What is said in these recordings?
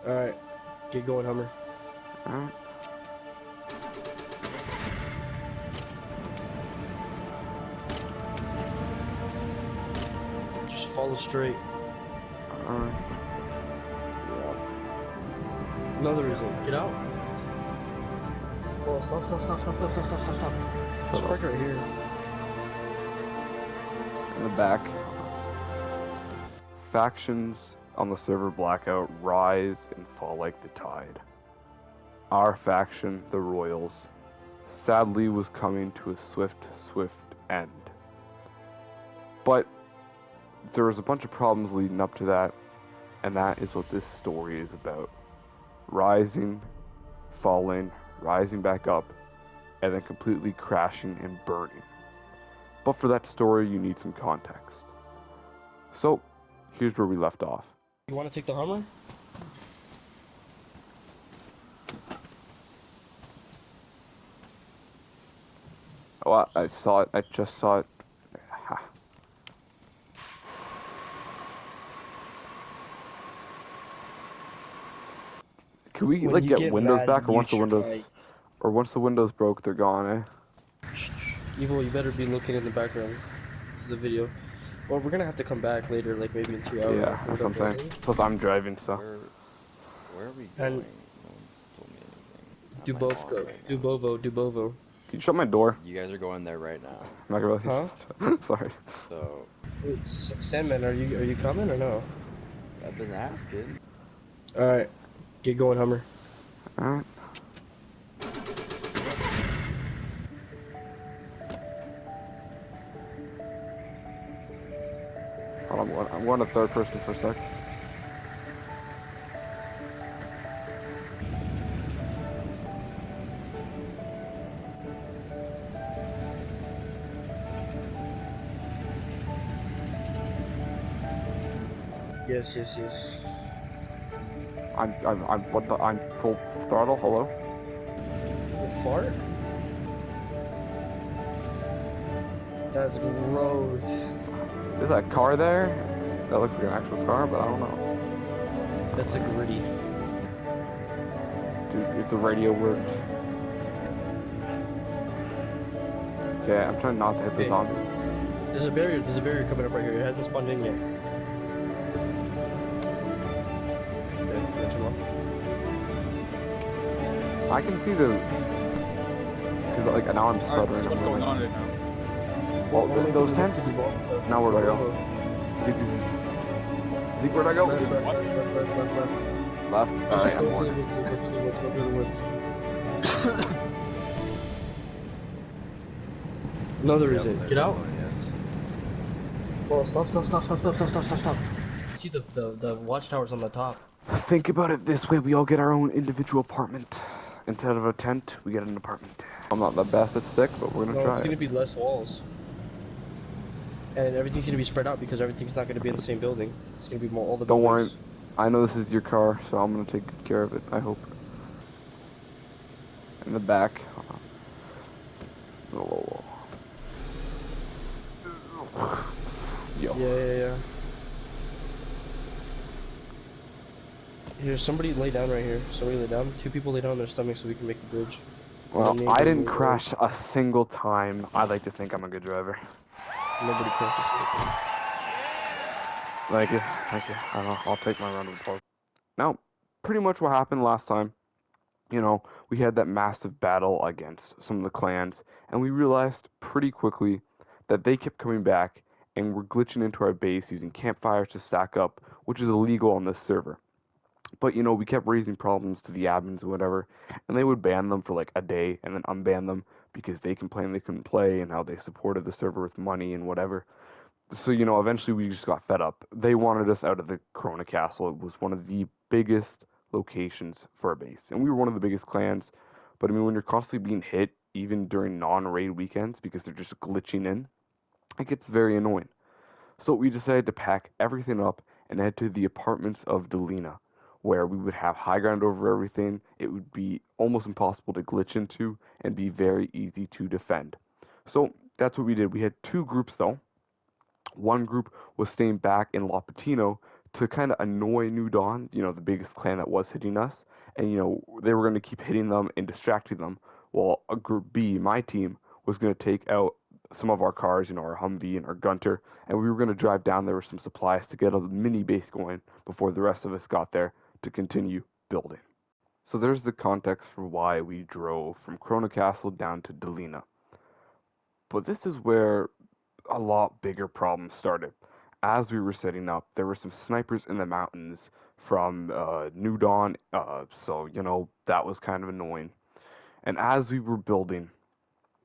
Alright, get going, Hummer. Alright. Just follow straight. Alright. Another reason. Get out. Oh, stop. Just park right here. In the back. Factions on the server blackout rise and fall like the tide. Our faction, the Royals, sadly was coming to a swift end. But there was a bunch of problems leading up to that, and that is what this story is about. Rising, falling, rising back up, and then completely crashing and burning. But for that story, you need some context. So, here's where we left off. You want to take the Hummer? Oh, I saw it. I just saw it. Ha. Can we When you get get windows mad, back, or you once the windows, try. or once the windows broke, they're gone, eh? Evil, you better be looking in the background. This is a video. Well, we're gonna have to come back later, like maybe in 2 hours. Yeah, that's what I'm saying. Plus, I'm driving, so. Where are we And going? No one's told me anything. do Am I both on go. right Do now? Bovo. Do Bovo. Can you shut my door? You guys are going there right now. I'm not really. Huh? Sorry. So Wait, Sandman, are you coming or no? I've been asking. All right, get going, Hummer. Alright. Hold on, I'm going to third person for a sec. Yes. I'm full throttle. Hello. A fart? That's gross. There's that car there. That looks like an actual car, but I don't know. That's a gritty. Dude, if the radio worked. Okay, I'm trying not to hit the Okay. zombies. There's a barrier coming up right here. It hasn't spawned in yet. Okay, that's wrong. I can see the. Cause like now I'm stuttering. Alright, so what's going on right now? Well, those tents. Now where do I go? Zeke, where'd I go? Left. Left. Alright, I'm going. Another reason. Get out. Yes. Well, stop. See the watchtowers on the top. Think about it this way: we all get our own individual apartment. Instead of a tent, we get an apartment. I'm not the best at stick, but we're gonna No, try it's it. gonna be less walls. And everything's gonna be spread out because everything's not gonna be in the same building. It's gonna be more all the Don't worry. buildings. I know this is your car, so I'm gonna take good care of it, I hope. In the back. Oh. Yo. Yeah. Here, somebody lay down right here. Somebody lay down. 2 people lay down on their stomach so we can make the bridge. Well, I didn't crash a single time. I like to think I'm a good driver. Nobody practiced. Thank you. I don't know, I'll take my round of applause. Now, pretty much what happened last time, you know, we had that massive battle against some of the clans, and we realized pretty quickly that they kept coming back and were glitching into our base using campfires to stack up, which is illegal on this server. But, you know, we kept raising problems to the admins or whatever, and they would ban them for like a day and then unban them because they complained they couldn't play and how they supported the server with money and whatever. So, you know, eventually we just got fed up. They wanted us out of the Corona Castle. It was one of the biggest locations for a base, and we were one of the biggest clans. But I mean, when you're constantly being hit, even during non-raid weekends, because they're just glitching in, it gets very annoying. So we decided to pack everything up and head to the apartments of Delina, where we would have high ground over everything. It would be almost impossible to glitch into and be very easy to defend. So that's what we did. We had 2 groups though. One group was staying back in La Patino to kind of annoy New Dawn, you know, the biggest clan that was hitting us, and you know they were going to keep hitting them and distracting them, while a group B, my team, was going to take out some of our cars, you know, our Humvee and our Gunter, and we were going to drive down there with some supplies to get a mini base going before the rest of us got there to continue building. So there's the context for why we drove from Krona Castle down to Delina. But this is where a lot bigger problems started. As we were setting up, there were some snipers in the mountains from New Dawn, so, you know, that was kind of annoying. And as we were building,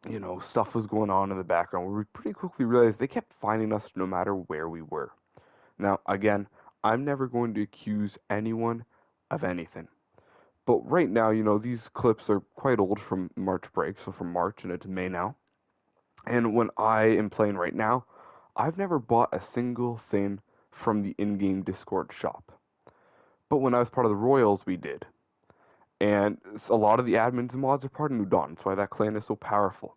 you know, stuff was going on in the background. We pretty quickly realized they kept finding us no matter where we were. Now, again, I'm never going to accuse anyone of anything. But right now, you know, these clips are quite old from March break, so from March and it's May now. And when I am playing right now, I've never bought a single thing from the in-game Discord shop. But when I was part of the Royals, we did. And a lot of the admins and mods are part of New Dawn. That's why that clan is so powerful.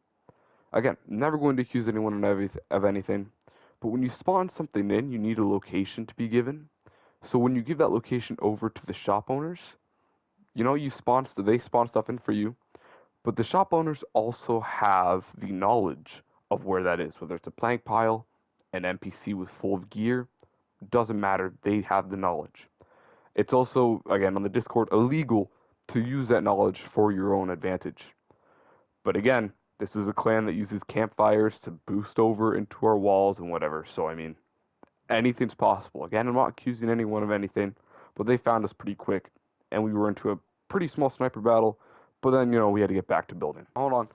Again, never going to accuse anyone of anything. But when you spawn something in, you need a location to be given. So when you give that location over to the shop owners, you know, they spawn stuff in for you. But the shop owners also have the knowledge of where that is. Whether it's a plank pile, an NPC with full of gear, doesn't matter. They have the knowledge. It's also, again, on the Discord, illegal to use that knowledge for your own advantage. But again, this is a clan that uses campfires to boost over into our walls and whatever. So, I mean, anything's possible. Again, I'm not accusing anyone of anything, but they found us pretty quick. And we were into a pretty small sniper battle. But then, you know, we had to get back to building. Hold on.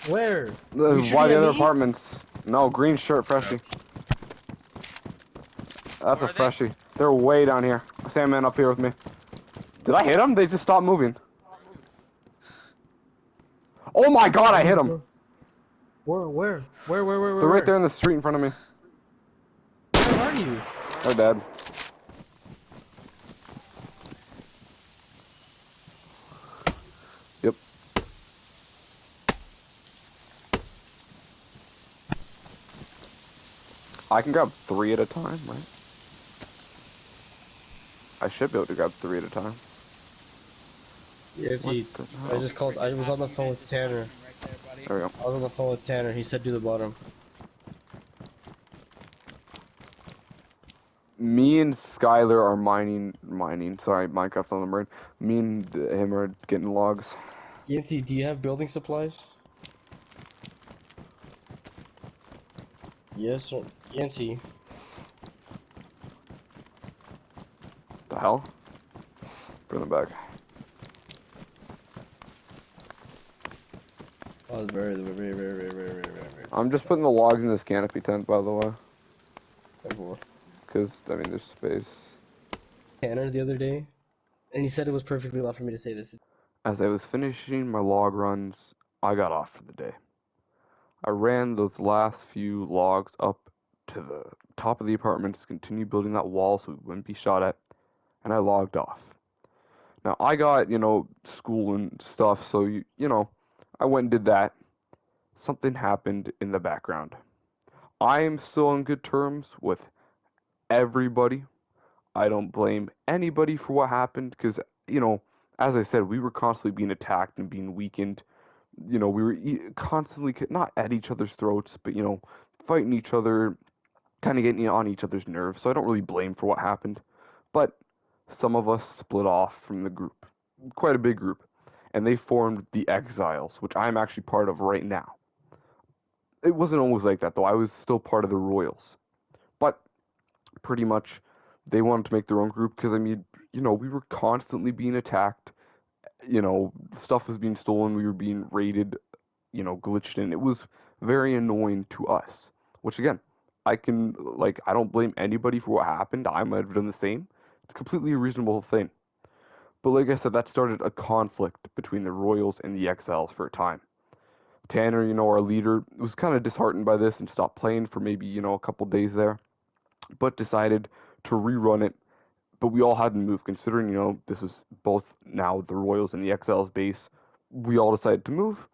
Where? Why the other apartments? No, green shirt, freshie. That's a freshie. They're way down here. Sandman up here with me. Did I hit them? They just stopped moving. Oh my god, I hit them. Where? They're right there in the street in front of me. Where are you? They're dead. Yep. I can grab 3 at a time, right? I should be able to grab 3 at a time. Yeah, see, I was on the phone with Tanner. There we go. I was on the phone with Tanner, he said do the bottom. Me and Skylar are mining, sorry, Minecraft's on the brain. Me and him are getting logs. Yancy, do you have building supplies? Yes, or Yancy. The hell? Bring them back. Oh, it's very. I'm just putting the logs in this canopy tent, by the way. Cool. Because, I mean, there's space. Tanner the other day, and he said it was perfectly allowed for me to say this. As I was finishing my log runs, I got off for the day. I ran those last few logs up to the top of the apartments to continue building that wall so we wouldn't be shot at, and I logged off. Now, I got, you know, school and stuff, so, you know, I went and did that. Something happened in the background. I am still on good terms with everybody. I don't blame anybody for what happened because, you know, as I said, we were constantly being attacked and being weakened. You know, we were constantly, not at each other's throats, but, you know, fighting each other, kind of getting on each other's nerves. So I don't really blame for what happened. But some of us split off from the group, quite a big group, and they formed the Exiles, which I'm actually part of right now. It wasn't always like that, though. I was still part of the Royals. But pretty much they wanted to make their own group because, I mean, you know, we were constantly being attacked. You know, stuff was being stolen. We were being raided, you know, glitched in. It was very annoying to us, which, again, I don't blame anybody for what happened. I might have done the same. It's completely a reasonable thing. But like I said, that started a conflict between the Royals and the Exiles for a time. Tanner, you know, our leader, was kind of disheartened by this and stopped playing for maybe, you know, a couple days there, but decided to rerun it. But we all had to move, considering, you know, this is both now the Royals and the Exiles base. We all decided to move.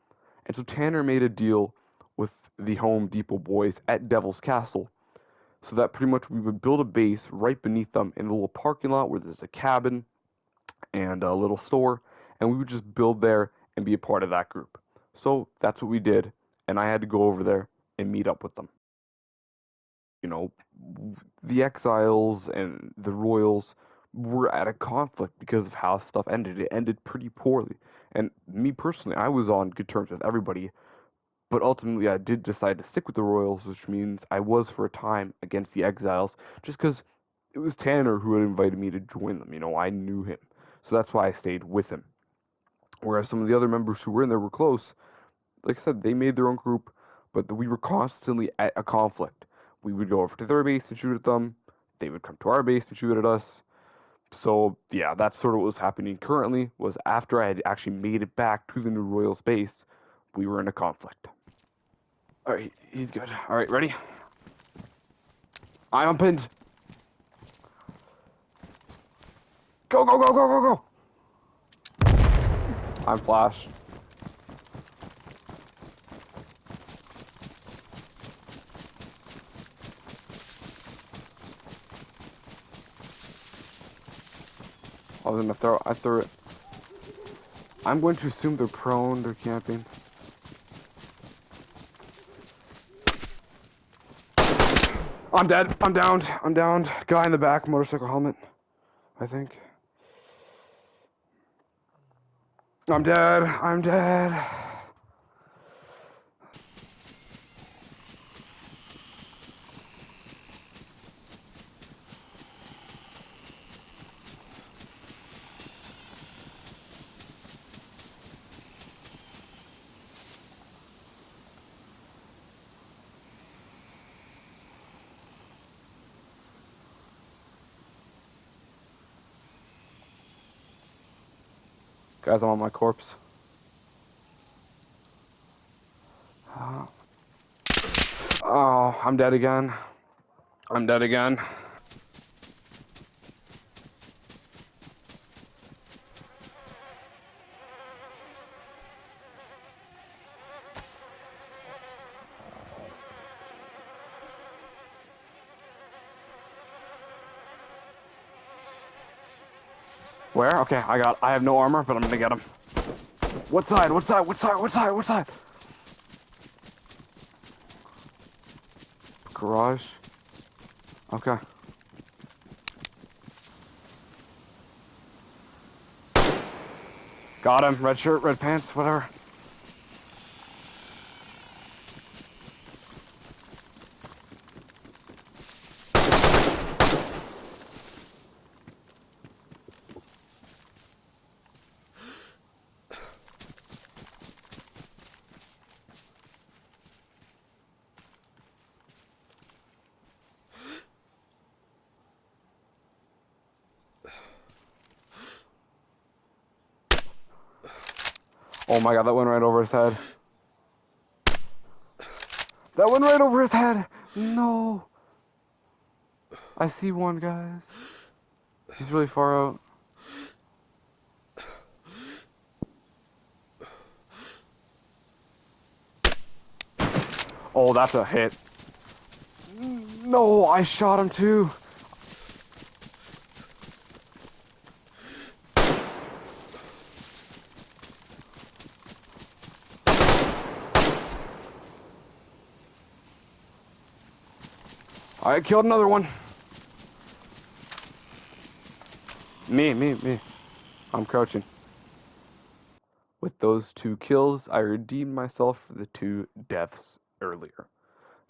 And so Tanner made a deal with the Home Depot boys at Devil's Castle so that pretty much we would build a base right beneath them in a little parking lot where there's a cabin and a little store, and we would just build there and be a part of that group. So that's what we did, and I had to go over there and meet up with them. You know, the exiles and the royals were at a conflict because of how stuff ended. It ended pretty poorly. And me personally, I was on good terms with everybody, but ultimately I did decide to stick with the royals, which means I was for a time against the exiles, just because it was Tanner who had invited me to join them. You know, I knew him. So that's why I stayed with him. Whereas some of the other members who were in there were close, like I said, they made their own group, but we were constantly at a conflict. We would go over to their base and shoot at them. They would come to our base and shoot at us. So yeah, that's sort of what was happening currently. Was after I had actually made it back to the new Royals base, we were in a conflict. All right, he's good. All right, ready? I'm pinned. Go, go, go, go, go, go. I'm flash. I threw it. I'm going to assume they're prone, they're camping. I'm dead, I'm downed, I'm downed. Guy in the back, motorcycle helmet, I think. I'm dead, I'm dead. Guys, I'm on my corpse. Oh, I'm dead again. I'm dead again. Where? Okay, I have no armor, but I'm gonna get him. What side? What side? What side? What side? What side? Garage. Okay. Got him. Red shirt, red pants, whatever. Oh my god, that went right over his head. That went right over his head! No! I see one, guys. He's really far out. Oh, that's a hit. No, I shot him too. I killed another one. Me. I'm crouching. With those 2 kills, I redeemed myself for the 2 deaths earlier.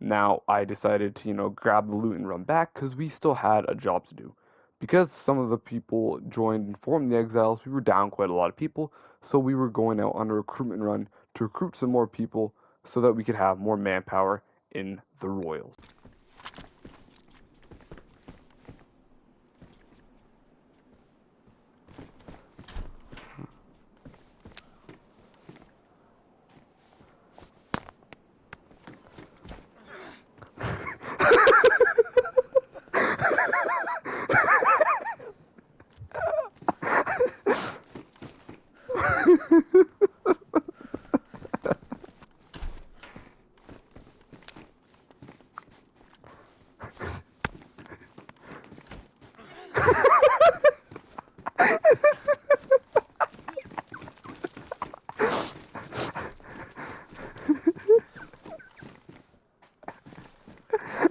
Now, I decided to, grab the loot and run back because we still had a job to do. Because some of the people joined and formed the Exiles, we were down quite a lot of people, so we were going out on a recruitment run to recruit some more people so that we could have more manpower in the Royals.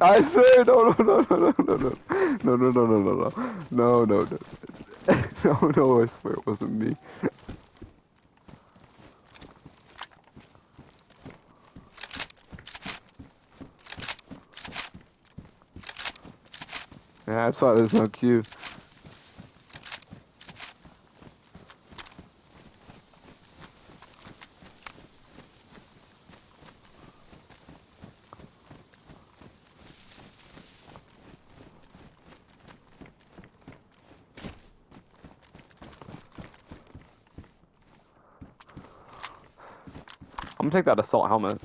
I swear, no, no, no, no, no, no, no, no, no, no, no, no, no, no, no, no, I swear it wasn't me. Yeah, I saw there's no queue. I'm gonna take that assault helmet.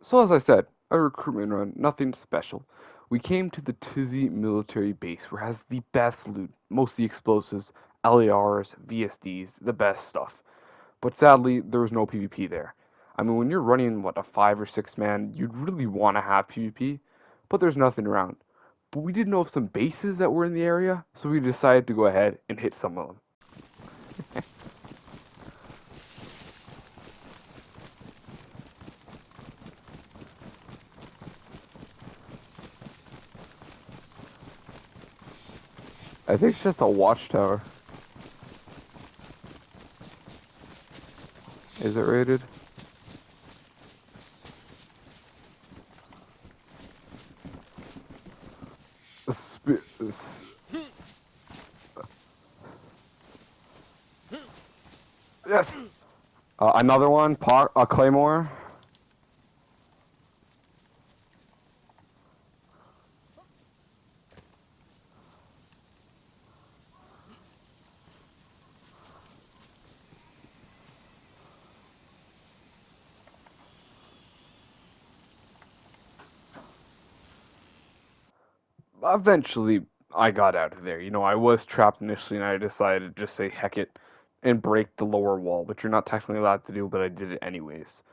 So as I said, a recruitment run, nothing special. We came to the DayZ military base where it has the best loot, mostly explosives, LARs, VSDs, the best stuff. But sadly, there was no PvP there. I mean, when you're running, what, a 5 or 6 man, you'd really want to have PvP, but there's nothing around. But we did know of some bases that were in the area, so we decided to go ahead and hit some of them. I think it's just a watchtower. Is it rated? Yes! Another one, a claymore. Eventually, I got out of there. You know, I was trapped initially, and I decided to just say heck it and break the lower wall, which you're not technically allowed to do, but I did it anyways.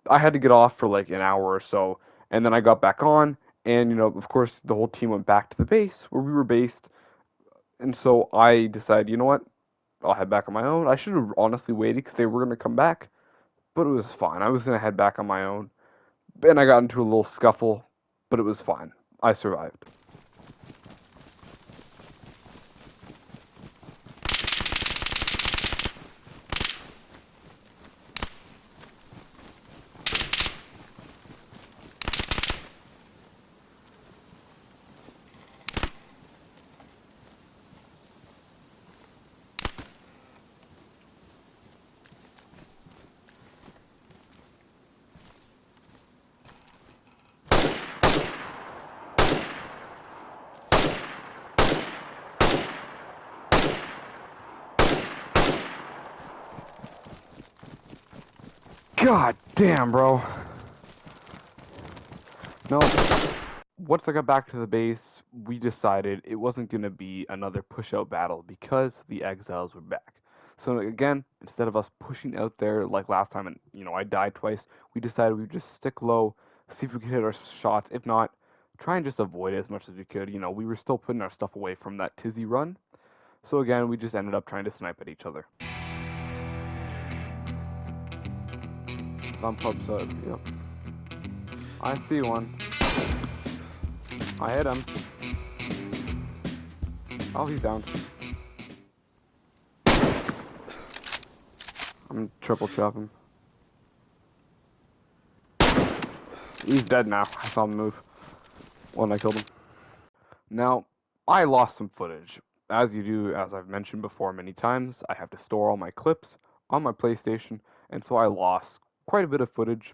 I had to get off for like an hour or so, and then I got back on, and you know, of course, the whole team went back to the base where we were based, and so I decided, you know what, I'll head back on my own. I should have honestly waited because they were gonna come back, but it was fine. I was gonna head back on my own, and I got into a little scuffle, but it was fine. I survived. God damn, bro. No. Once I got back to the base, we decided it wasn't going to be another push-out battle because the exiles were back. So again, instead of us pushing out there like last time and, you know, I died twice, we decided we'd just stick low, see if we could hit our shots. If not, try and just avoid it as much as we could. You know, we were still putting our stuff away from that DayZ run. So again, we just ended up trying to snipe at each other. On pub side, yep. I see one. I hit him. Oh, he's down. I'm triple chop him. He's dead now. I saw him move when I killed him. Now, I lost some footage. As you do, as I've mentioned before many times, I have to store all my clips on my PlayStation, and so I lost quite a bit of footage.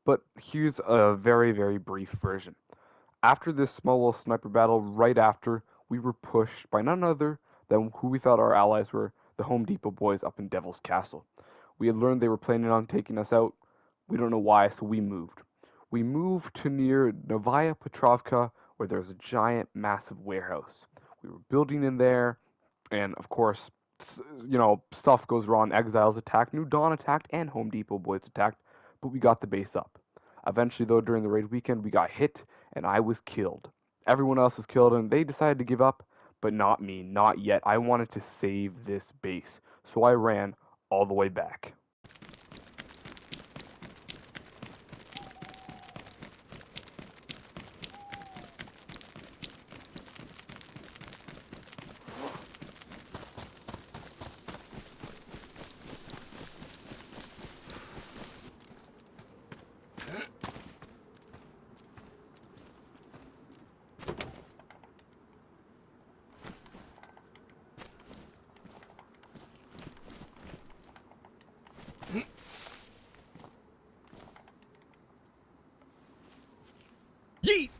But here's a very, very brief version. After this small little sniper battle, right after, we were pushed by none other than who we thought our allies were, the Home Depot boys up in Devil's Castle. We had learned they were planning on taking us out. We don't know why, so we moved. We moved to near Novaya Petrovka, where there's a giant, massive warehouse. We were building in there, and of course, you know, stuff goes wrong. Exiles attacked, New Dawn attacked, and Home Depot boys attacked, but we got the base up. Eventually, though, during the raid weekend, we got hit, and I was killed. Everyone else is killed and they decided to give up, but not me, not yet. I wanted to save this base, so I ran all the way back. Yeet!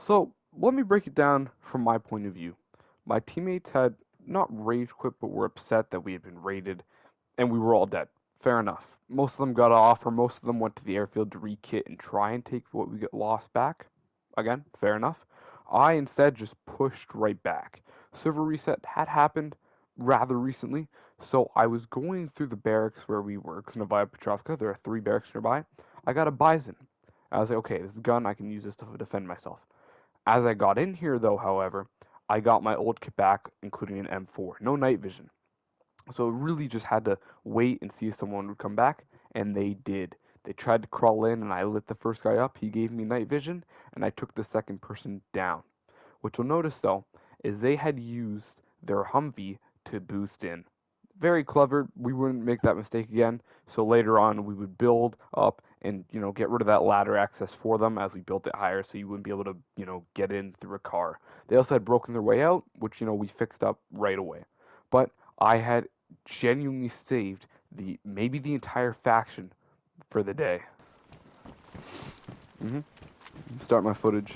So, let me break it down from my point of view. My teammates had not rage quit, but were upset that we had been raided, and we were all dead. Fair enough. Most of them got off, or most of them went to the airfield to rekit and try and take what we got lost back. Again, fair enough. I instead just pushed right back. Server reset had happened rather recently, so I was going through the barracks where we were, because Novaya Petrovka, there are 3 barracks nearby. I got a Bison. I was like, okay, this is a gun, I can use this to defend myself. As I got in here, though, however, I got my old kit back, including an M4. No night vision. So it really just had to wait and see if someone would come back, and they did. They tried to crawl in, and I lit the first guy up. He gave me night vision, and I took the second person down. What you'll notice, though, is they had used their Humvee to boost in. Very clever. We wouldn't make that mistake again. So later on, we would build up and get rid of that ladder access for them as we built it higher, so you wouldn't be able to get in through a car. They also had broken their way out, which we fixed up right away. But I had genuinely saved maybe the entire faction for the day. Start my footage.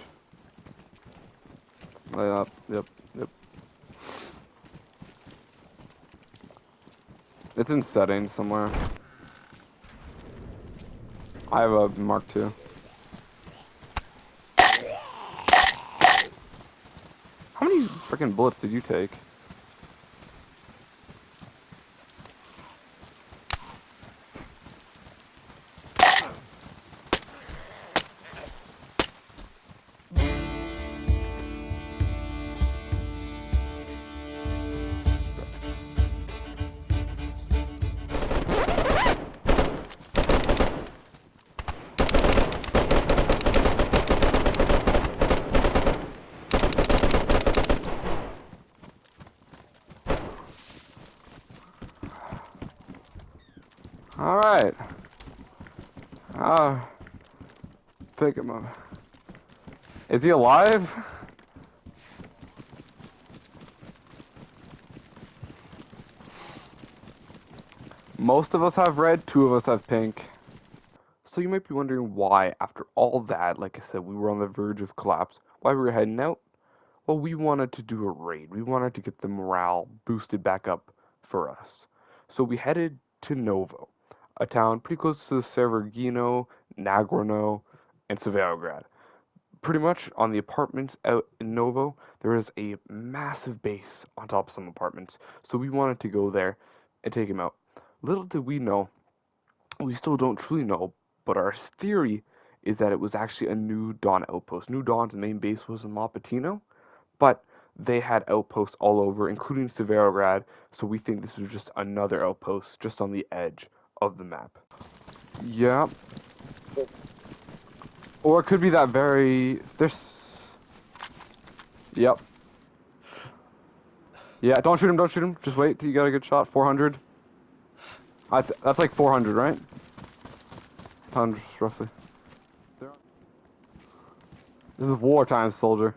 Yep. It's in settings somewhere. I have a Mark II. How many freaking bullets did you take? Alright. Pick him up. Is he alive? Most of us have red, 2 of us have pink. So you might be wondering why, after all that, like I said, we were on the verge of collapse, why we were heading out? Well, we wanted to do a raid. We wanted to get the morale boosted back up for us. So we headed to Novo, a town pretty close to Severino, Nagorno, and Severograd. Pretty much on the apartments out in Novo, there is a massive base on top of some apartments. So we wanted to go there and take him out. Little did we know, we still don't truly know, but our theory is that it was actually a New Dawn outpost. New Dawn's main base was in Mapatino, but they had outposts all over, including Severograd, so we think this was just another outpost just on the edge of the map. Yeah. Or it could be that very... There's... Yep. Yeah, don't shoot him, don't shoot him. Just wait till you get a good shot. 400. That's like 400, right? 100, roughly. This is wartime, soldier.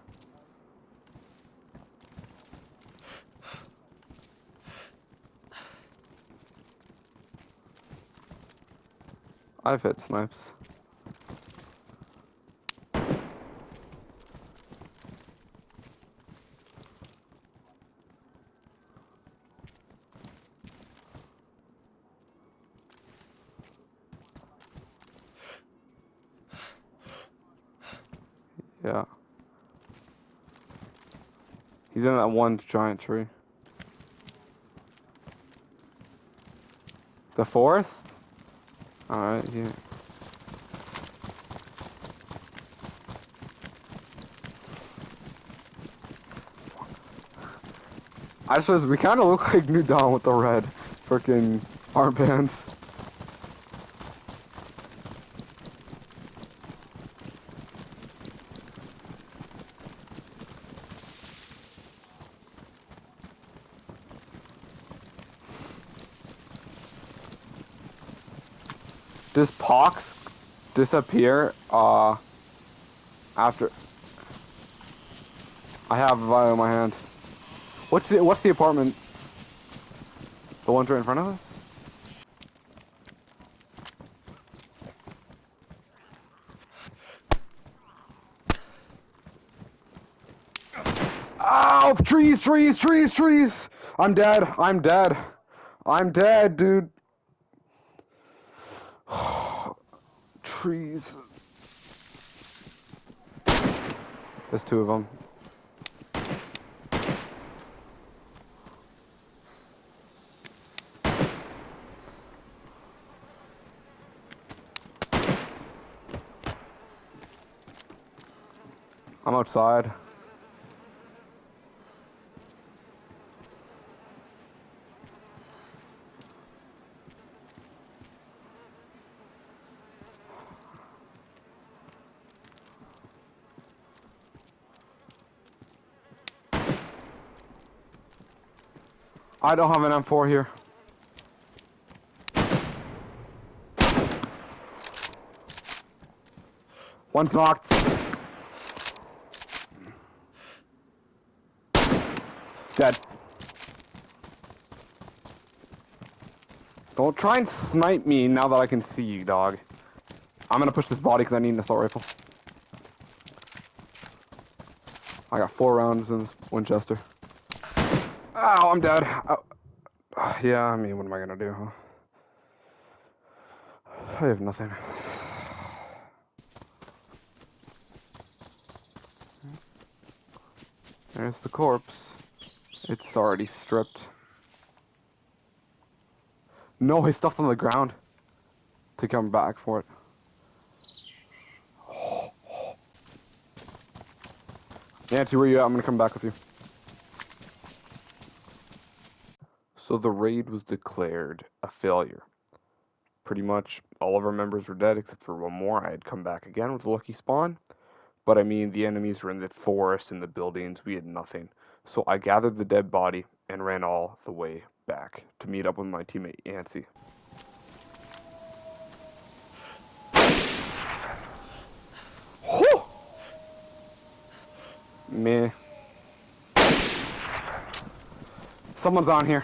I've hit snipes. Yeah. He's in that one giant tree. The forest? Alright, yeah. I suppose we kind of look like New Dawn with the red freaking armbands. Does Pox disappear after I have a vial in my hand? What's the apartment? The ones right in front of us? Ow! Trees, trees, trees, trees! I'm dead. I'm dead. I'm dead, dude. Trees. There's two of them. I'm outside. I don't have an M4 here. One's knocked. Dead. Don't try and snipe me now that I can see you, dog. I'm gonna push this body because I need an assault rifle. I got 4 rounds in this Winchester. Ow, I'm dead. Yeah, I mean, what am I gonna do, huh? I have nothing. There's the corpse. It's already stripped. No, his stuff's on the ground. To come back for it. Nancy, where you at? I'm gonna come back with you. So the raid was declared a failure. Pretty much all of our members were dead except for one more. I had come back again with a lucky spawn. But I mean, the enemies were in the forest, in the buildings. We had nothing. So I gathered the dead body and ran all the way back to meet up with my teammate Yancy. Meh. Someone's on here.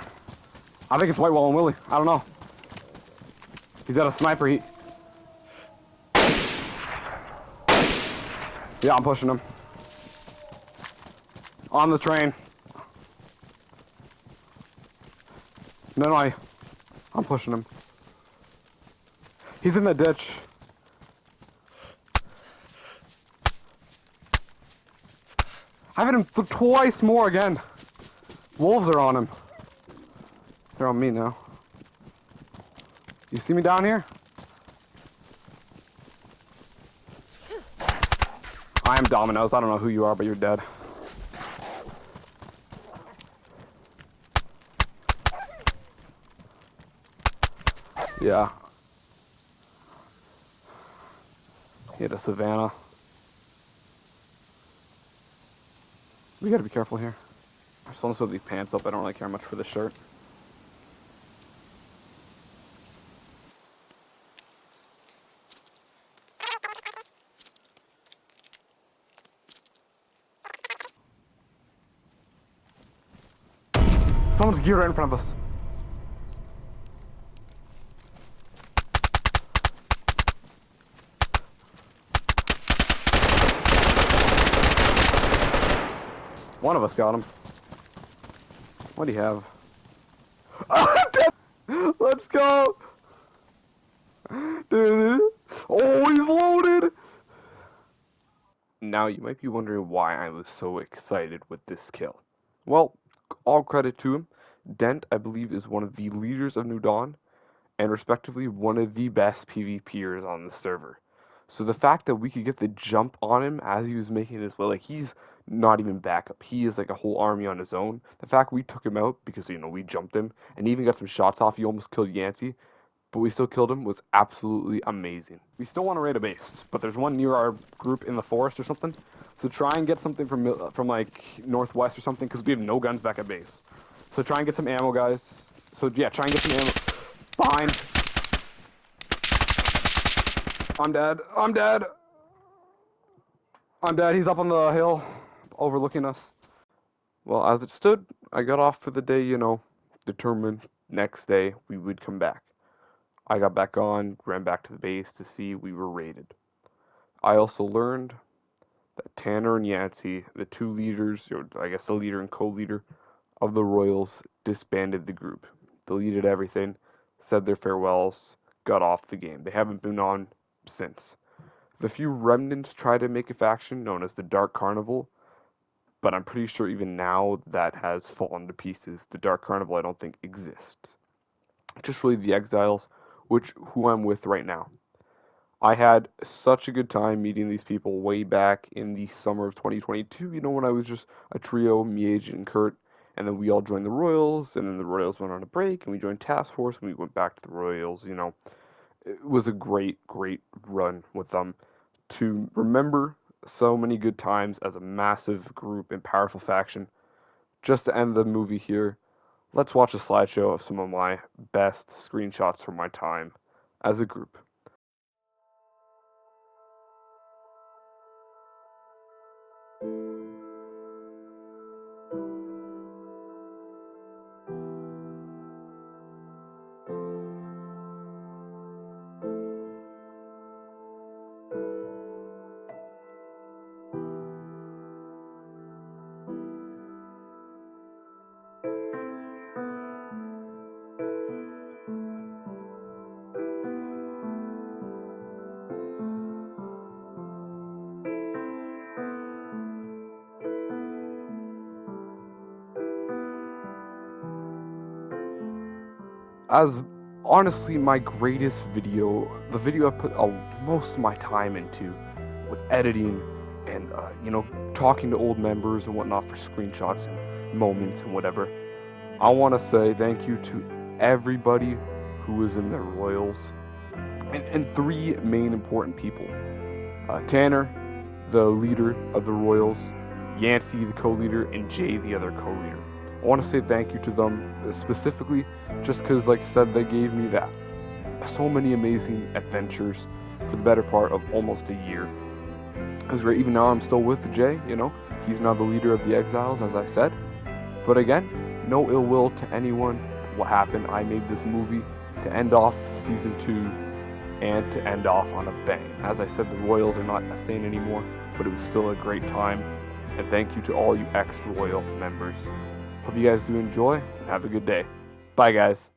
I think it's White Wall and Willie. I don't know. He's got a sniper. Yeah, I'm pushing him. On the train. No, I'm pushing him. He's in the ditch. I've hit him twice more again. Wolves are on him. They're on me now. You see me down here? I am Dominoes. I don't know who you are, but you're dead. Yeah. Hit a Savannah. We gotta be careful here. I just want to put these pants up. I don't really care much for this shirt. Someone's gear right in front of us. One of us got him. What do you have? Let's go! Dude. Oh, he's loaded! Now, you might be wondering why I was so excited with this kill. Well, all credit to him. Dent, I believe, is one of the leaders of New Dawn, and respectively, one of the best PvPers on the server. So the fact that we could get the jump on him as he was making his way, like, he's not even backup. He is like a whole army on his own. The fact we took him out because, you know, we jumped him and even got some shots off. He almost killed Yancey, but we still killed him was absolutely amazing. We still want to raid a base, but there's one near our group in the forest or something. So try and get something from like northwest or something because we have no guns back at base. So try and get some ammo, guys. So yeah, try and get some ammo. Behind. I'm dead. I'm dead. I'm dead. He's up on the hill overlooking us. Well, as it stood, I got off for the day, you know, determined next day we would come back. I got back on, ran back to the base to see we were raided. I also learned that Tanner and Yancey, the two leaders, or I guess the leader and co-leader of the Royals, disbanded the group, deleted everything, said their farewells, got off the game. They haven't been on since. The few remnants tried to make a faction known as the Dark Carnival, but I'm pretty sure even now that has fallen to pieces. The Dark Carnival I don't think exists. Just really the Exiles, who I'm with right now. I had such a good time meeting these people way back in the summer of 2022, you know, when I was just a trio, me, Agent, and Kurt, and then we all joined the Royals, and then the Royals went on a break, and we joined Task Force, and we went back to the Royals, you know. It was a great, great run with them. To remember so many good times as a massive group and powerful faction. Just to end the movie here, let's watch a slideshow of some of my best screenshots from my time as a group. As honestly my greatest video, the video I've put most of my time into with editing and, you know, talking to old members and whatnot for screenshots and moments and whatever. I want to say thank you to everybody who was in the Royals and three main important people. Tanner, the leader of the Royals, Yancey, the co-leader, and Jay, the other co-leader. I want to say thank you to them specifically just because, like I said, they gave me that so many amazing adventures for the better part of almost a year. It was great. Even now I'm still with Jay, you know. He's now the leader of the Exiles, as I said. But again, no ill will to anyone. What happened, I made this movie to end off Season 2 and to end off on a bang. As I said, the Royals are not a thing anymore, but it was still a great time. And thank you to all you ex-Royal members. Hope you guys do enjoy, and have a good day. Bye, guys.